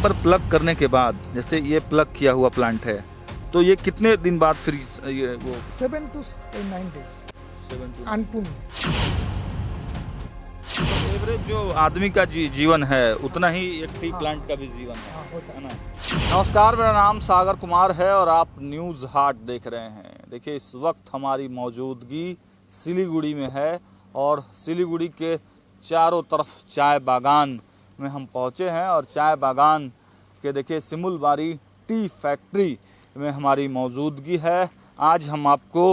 पर प्लग करने के बाद, जैसे ये प्लग किया हुआ प्लांट है, तो ये कितने दिन बाद फिर ये वो 7 to 9 days अन्नपूर्ण। एवरेज जो आदमी का जीवन है उतना ही एक टी प्लांट का भी जीवन होता है ना। नमस्कार, मेरा नाम सागर कुमार है और आप न्यूज़ हाट देख रहे हैं। देखिए, इस वक्त हमारी मौजूदगी सिलीगुड़ी में है और सिलीगुड़ी के चारों तरफ चाय बागान में हम पहुंचे हैं और चाय बागान के देखिए सिमुलबारी टी फैक्ट्री में हमारी मौजूदगी है। आज हम आपको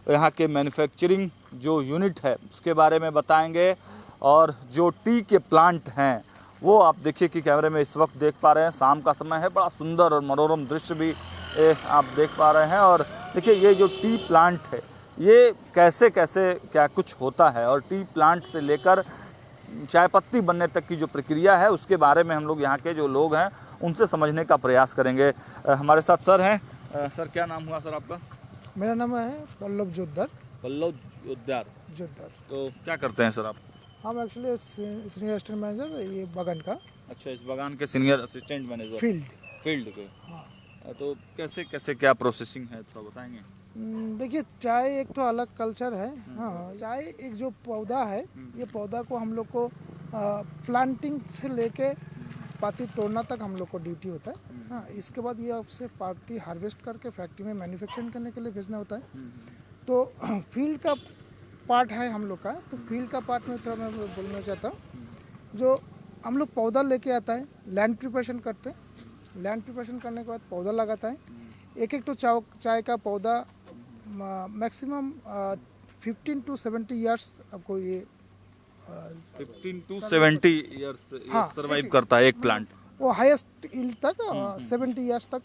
यहाँ के मैन्युफैक्चरिंग जो यूनिट है उसके बारे में बताएंगे और जो टी के प्लांट हैं वो आप देखिए कि कैमरे में इस वक्त देख पा रहे हैं। शाम का समय है, बड़ा सुंदर और मनोरम दृश्य भी आप देख पा रहे हैं। और देखिए, ये जो टी प्लांट है ये कैसे कैसे क्या कुछ होता है और टी प्लांट से लेकर चाय पत्ती बनने तक की जो प्रक्रिया है उसके बारे में हम लोग यहाँ के जो लोग हैं उनसे समझने का प्रयास करेंगे। हमारे साथ सर हैं। सर, क्या नाम हुआ सर आपका? मेरा नाम है पल्लव जोद्दर। जोद्दर। तो क्या करते हैं सर आप? हम एक्चुअली सीनियर असिस्टेंट मैनेजर ये बागान का। अच्छा, इस बागान के सीनियर असिस्टेंट मैनेजर फील्ड के। हाँ। तो कैसे कैसे क्या प्रोसेसिंग है तो बताएंगे? देखिए, चाय एक तो अलग कल्चर है। हाँ, चाय एक जो पौधा है, ये पौधा को हम लोग को प्लांटिंग से लेके पाती तोड़ना तक हम लोग को ड्यूटी होता है। हाँ, इसके बाद ये आपसे पाती हार्वेस्ट करके फैक्ट्री में मैन्युफैक्चरिंग करने के लिए भेजना होता है। तो फील्ड का पार्ट है हम लोग का। तो फील्ड का पार्ट में थोड़ा मैं बोलना चाहता हूँ, जो हम लोग पौधा लेके आता है, लैंड प्रिपरेशन करते हैं। लैंड प्रिपरेशन करने के बाद पौधा लगाता है। एक एक तो चाय का पौधा मैक्सिमम 15 to 70 ईयर्स आपको ये 15 to 70 ईयर्स सर्वाइव करता है एक प्लांट। वो हाईएस्ट यील्ड तक 70 ईयर्स तक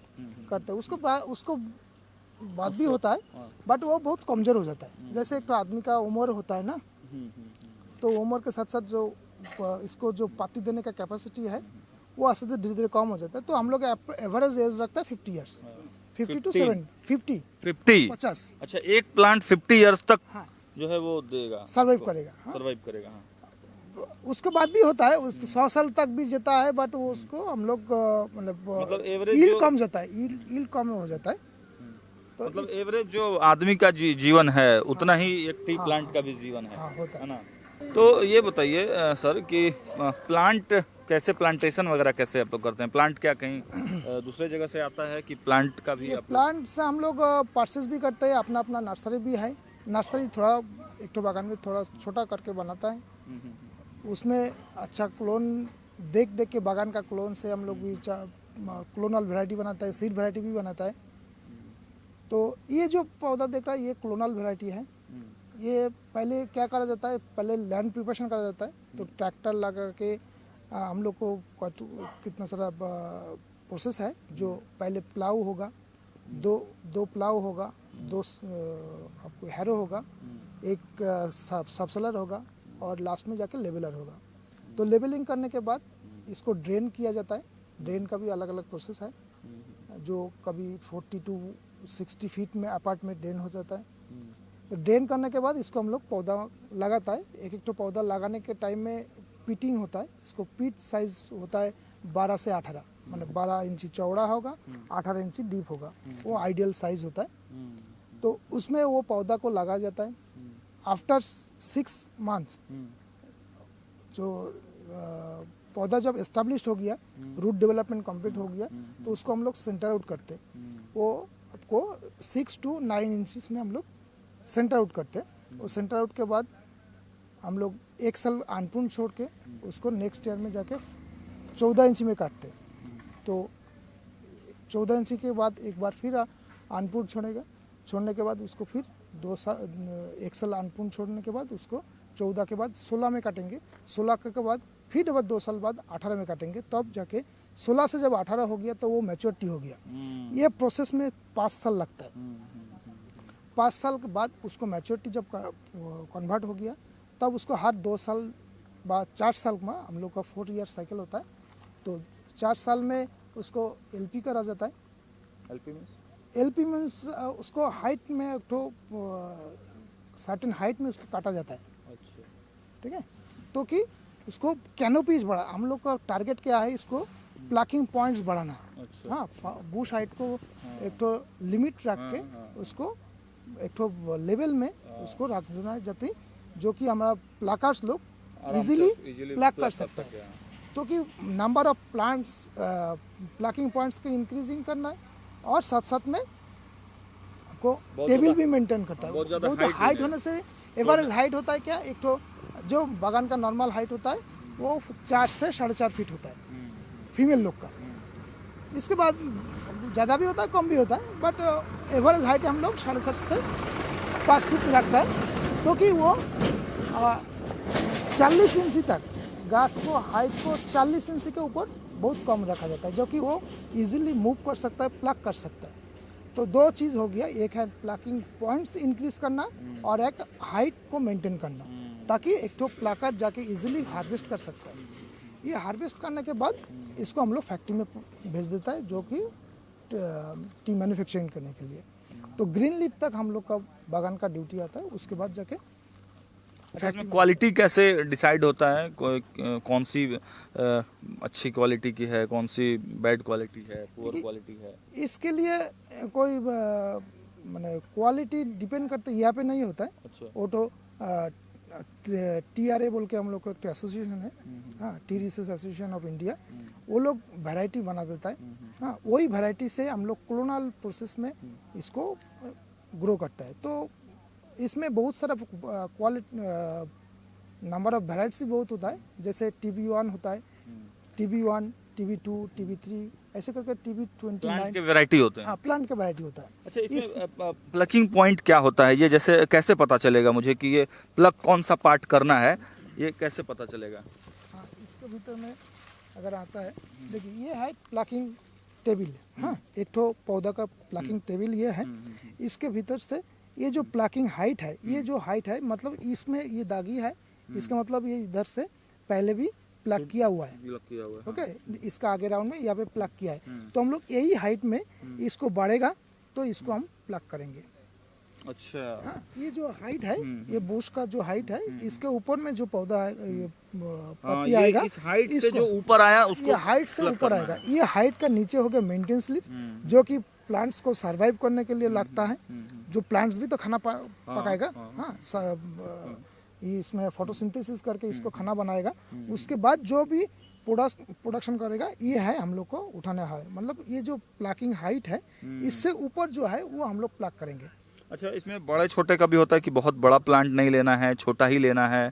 करता है। उसको बाद भी होता है, बट वो बहुत कमजोर हो जाता है। जैसे एक तो आदमी का उम्र होता है ना, तो उम्र के साथ साथ जो इसको जो पाती देने का कैपेसिटी है वो आस्ते आस्ते धीरे धीरे कम हो जाता है। तो हम लोग एवरेज एज रखता है 50 ईयर्स, 50 to 70, 50। अच्छा, एक प्लांट 50 ईयर्स तक जो है वो देगा, सर्वाइव करेगा। सर्वाइव करेगा। हाँ। उसके बाद भी होता है, उसके 100 साल तक भी जीता है, बट वो उसको हम लोग मतलब एवरेज यील्ड कम जाता है, यील्ड कम हो जाता है। तो मतलब एवरेज जो आदमी का जीवन है उतना ही एक टी प्लांट का भी जीवन है, होता है ना। तो ये बताइए सर कि प्लांट कैसे, प्लांटेशन वगैरह कैसे आप लोग करते हैं? प्लांट क्या कहीं दूसरे जगह से आता है कि प्लांट का भी? प्लांट से हम लोग परचेस भी करते हैं। अपना अपना नर्सरी भी है। नर्सरी थोड़ा एक तो बागान में थोड़ा छोटा करके बनाता है। उसमें अच्छा क्लोन देख के बागान का क्लोन से हम लोग भी क्लोनल वैरायटी बनाता है, सीड वैरायटी भी बनाता है। तो ये जो पौधा देख रहा है ये क्लोनल वैरायटी है। ये पहले क्या करा जाता है, पहले लैंड प्रिपरेशन करा जाता है। तो ट्रैक्टर लगा के हम लोग को कितना सारा प्रोसेस है। जो पहले प्लाव होगा, दो प्लाव होगा, दो आपको हैरो होगा, एक सबसलर होगा और लास्ट में जाके लेवलर होगा। तो लेवलिंग करने के बाद इसको ड्रेन किया जाता है। ड्रेन का भी अलग अलग प्रोसेस है, जो कभी 40 to 60 फीट में अपार्ट में ड्रेन हो जाता है। तो ड्रेन करने के बाद इसको हम लोग पौधा लगाता है। एक एक तो पौधा लगाने के टाइम में पीटिंग होता है। इसको पीट साइज होता है 12 से 18, मतलब 12 इंची चौड़ा होगा, 18 इंची डीप होगा। वो आइडियल साइज होता है। तो उसमें वो पौधा को लगाया जाता है। आफ्टर 6 मंथ्स जो पौधा जब एस्टेब्लिश हो गया, रूट डेवलपमेंट कंप्लीट हो गया, तो उसको हम लोग सेंटर आउट करते हैं। वो आपको 6 to 9 इंचेस में हम लोग सेंटर आउट करते हैं। और सेंटर आउट के बाद हम लोग एक साल अनपूर्ण छोड़ के उसको नेक्स्ट ईयर में जाके 14 इंची में काटते हैं। तो 14 इंची के बाद एक बार फिर अनपूर्ण छोड़ने के बाद उसको फिर 2 साल, एक साल अनपूर्ण छोड़ने के बाद उसको 14 के बाद 16 में काटेंगे। 16 के बाद फिर 2 साल बाद 18 में काटेंगे। तब जाके 16 से जब 18 हो गया तो वो मैच्योरिटी हो गया। ये प्रोसेस में 5 साल लगता है। 5 साल के बाद उसको मैच्योरिटी जब कन्वर्ट हो गया, तब उसको हर 2 साल बाद 4 साल में हम लोग का 4 ईयर साइकिल होता है। तो 4 साल में उसको एलपी करा जाता है। एलपी मीन्स उसको हाइट में एक तो सर्टेन हाइट में उसको काटा जाता है। ठीक है, तो कि उसको कैनोपीज बढ़ा। हम लोग का टारगेट क्या है, इसको प्लकिंग पॉइंट्स बढ़ाना। अच्छा। हाँ, बुश हाइट को एक तो लिमिट रख के उसको एक तो लेवल में उसको रख देना है, जाते जो कि हमारा प्लकर्स लोग आराम से इजीली easily प्लक कर pluck सकते सके, हैं। हाँ। तो कि number of plants plucking points को इंक्रीजिंग करना है, और साथ साथ में आपको बहुत टेबल ज़्यादा- भी मेंटेन करता है। बहुत ज़्यादा बहुत height हाइट भी नहीं। होने से एवरेज हाइट होता है क्या, एक तो जो बागान का नॉर्मल हाइट होता है वो 4 से 4.5 फीट होता है फीमेल लोग का। इसके बाद ज़्यादा भी होता है, कम भी होता है, बट एवरेज हाइट हम लोग 4.5 से 5 फीट में रखता है, क्योंकि वो 40 इंची तक घास को हाइट को 40 इंची के ऊपर बहुत कम रखा जाता है, जो कि वो इजीली मूव कर सकता है, प्लक कर सकता है। तो दो चीज़ हो गया, एक है प्लकिंग पॉइंट्स इंक्रीज करना और एक हाइट को मेंटेन करना, ताकि एक तो प्लकर जाके इजीली हार्वेस्ट कर सकता है। ये हार्वेस्ट करने के बाद इसको हम लोग फैक्ट्री में भेज देता है, जो कि टी मैन्युफैक्चरिंग करने के लिए। तो ग्रीन लीफ तक हम लोग का बागान का ड्यूटी आता है, उसके बाद जाके अच्छा, इसमें क्वालिटी कैसे डिसाइड होता है? कौन सी अच्छी क्वालिटी की है, कौन सी बैड क्वालिटी है, पुअर क्वालिटी है? इसके लिए कोई माने क्वालिटी डिपेंड करते यहाँ पे नहीं होता है। अच्छा। वो तो TRA बोल के हम लोग का एक एसोसिएशन है, हाँ, T research association of India, वो लोग वैरायटी बना देता है। हाँ, वही वैरायटी से हम लोग क्लोनल प्रोसेस में इसको ग्रो करता है। तो इसमें बहुत सारा क्वालिटी नंबर ऑफ वैरायटी बहुत होता है, जैसे TB1 होता है, TB1, TB2, TB3, ऐसे करके प्लांट के TB29। वैरायटी होते हैं। हाँ, प्लांट के वैरायटी होता है। अच्छा, इसमें प्लकिंग पॉइंट क्या होता है? ये जैसे कैसे पता चलेगा मुझे कि ये प्लक कौन सा पार्ट करना है, ये कैसे पता चलेगा? हाँ, इसके भीतर में अगर आता है, देखिए ये है प्लकिंग टेबल। हाँ, एक तो पौधा का प्लकिंग टेबल ये है। इसके भीतर से ये जो प्लकिंग हाइट है, ये जो हाइट है मतलब इसमें ये दागी है, इसका मतलब ये इधर से पहले भी प्लग किया हुआ है। प्लक किया हुआ है, हाँ। ओके, इसका आगे राउंड में यहाँ पे प्लग किया है, तो हम लोग यही हाइट में इसको बढ़ेगा तो इसको हम प्लग करेंगे। अच्छा। हाँ, ये जो हाइट है, ये बुश का जो हाइट है, इसके ऊपर में जो पौधा है, ये हाँ, पत्ती ये आएगा, इस हाइट से इसको- जो ऊपर आया उसको ये हाइट से plug ऊपर करना आएगा। है। ये हाइट का नीचे हो गया मेंटेनेंस लीफ, जो कि प्लांट्स को सरवाइव करने के लिए लगता है। जो प्लांट्स भी तो खाना पकाएगा, हाँ, ये इसमें फोटोसिंथेसिस करके इसको खाना बनाएगा। उसके बाद जो भी प्रोडक्शन करेगा, ये है हम लोग को उठाना है। मतलब ये जो प्लकिंग हाइट है, इससे ऊपर जो है वो हम लोग प्लक करेंगे। अच्छा, इसमें बड़े छोटे का भी होता है कि बहुत बड़ा प्लांट नहीं लेना है, छोटा ही लेना है?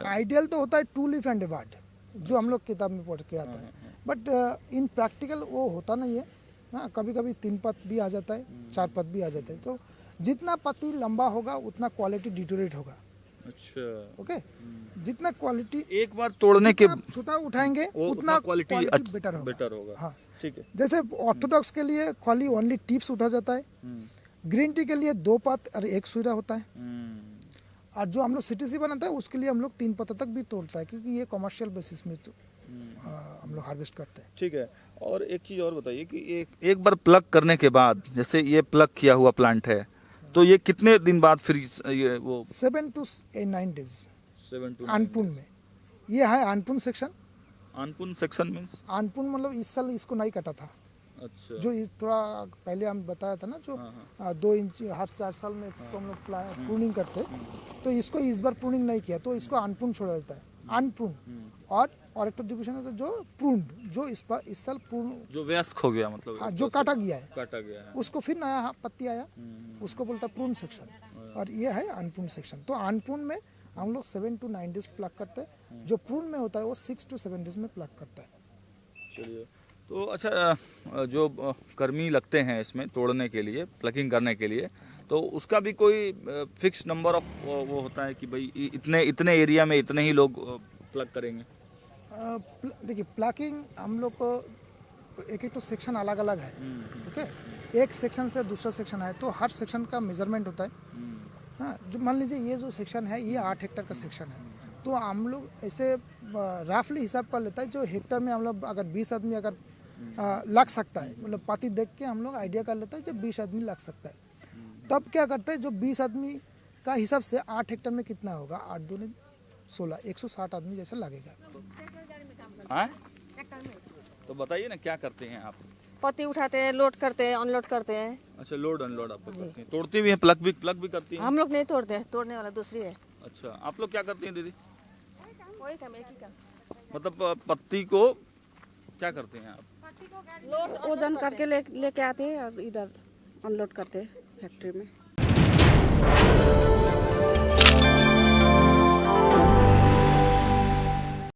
आइडियल तो होता है 2 लीफ एंड अबार्ड, जो हम लोग किताब में पढ़ के आता है, बट इन प्रैक्टिकल वो होता नहीं है। हाँ, कभी कभी 3 पत्त भी आ जाता है, 4 पत्त भी आ जाता है। तो जितना पत्ती लंबा होगा उतना क्वालिटी डिटोरेट होगा। अच्छा। ओके, जितना क्वालिटी एक बार तोड़ने के छोटा उठाएंगे उतना क्वालिटी बेटर होगा। हाँ, ठीक है। जैसे ऑर्थोडॉक्स के लिए खाली ओनली टिप्स उठा जाता है, ग्रीन टी के लिए 2 पत्त और 1 सुइरा होता है, और जो हम लोग CTC बनाते हैं उसके लिए हम लोग 3 पत्ता तक भी तोड़ता है, क्योंकि ये कमर्शियल बेसिस में हम लोग हार्वेस्ट करते हैं। ठीक है। और एक चीज और बताइए कि एक बार प्लग करने के बाद, जैसे ये प्लग किया हुआ प्लांट है, तो ये कितने दिन बाद फिर ये वो 7 to 9 डेज 7 to अनपुन में। ये है अनपुन सेक्शन। अनपुन सेक्शन मींस? अनपुन मतलब इस साल इसको नहीं कटा था, अच्छा। जो इस थोड़ा पहले हम बताया था ना, जो 2 इंच हर 4 साल में इसको हम लोग प्रूनिंग करते हैं, तो इसको इस बार प्रूनिंग नहीं किया, तो इसको अनप्रून छोड़ा जाता है। अनप्रून और एक तो डिविजन होता है जो प्रून्ड, जो इस साल प्रून, जो वयस्क हो गया, मतलब हाँ, जो काटा गया है, काटा गया है, उसको फिर नया पत्ती आया, उसको बोलता है प्रून सेक्शन, और ये है अनप्रून सेक्शन। तो अनप्रून में हम लोग 7 to 9 डेज प्लग करते हैं, जो प्रून में होता है वो 6 to 7 डेज में प्लग करता है। चलिए। तो अच्छा, जो कर्मी लगते हैं इसमें तोड़ने के लिए, प्लकिंग करने के लिए, तो उसका भी कोई फिक्स नंबर ऑफ वो होता है कि भाई इतने एरिया में इतने ही लोग प्लग करेंगे? देखिए, प्लकिंग हम लोग को एक तो सेक्शन अलग अलग है। ओके, एक सेक्शन से दूसरा सेक्शन है, तो हर सेक्शन का मेजरमेंट होता है। हाँ, जो मान लीजिए ये जो सेक्शन है, ये 8 हेक्टेयर का सेक्शन है, तो हम लोग ऐसे रफली हिसाब कर लेता है, जो हेक्टेयर में हम लोग अगर 20 आदमी अगर लग सकता है, मतलब पाती देख के हम लोग आइडिया कर लेता है जब 20 आदमी लग सकता है, तब क्या करते हैं, जो 20 आदमी का हिसाब से 8 हेक्टेयर में कितना होगा, 8 दूनी 16, 160 आदमी जैसा लगेगा। तो बताइए ना क्या करते हैं आप? पत्ती उठाते हैं, लोड करते हैं, अनलोड करते हैं। अच्छा, लोड अनलोड आप लोग करती हैं, तोड़ती भी हैं, प्लग भी करती हैं? हम लोग नहीं तोड़ते हैं, तोड़ने वाला दूसरी है। अच्छा, आप लोग क्या करती हैं दीदी? वही काम, एक ही काम। मतलब पत्ती को क्या करते हैं आप? लोड वजन करके लेके आते हैं और इधर अनलोड करते हैं फैक्ट्री में।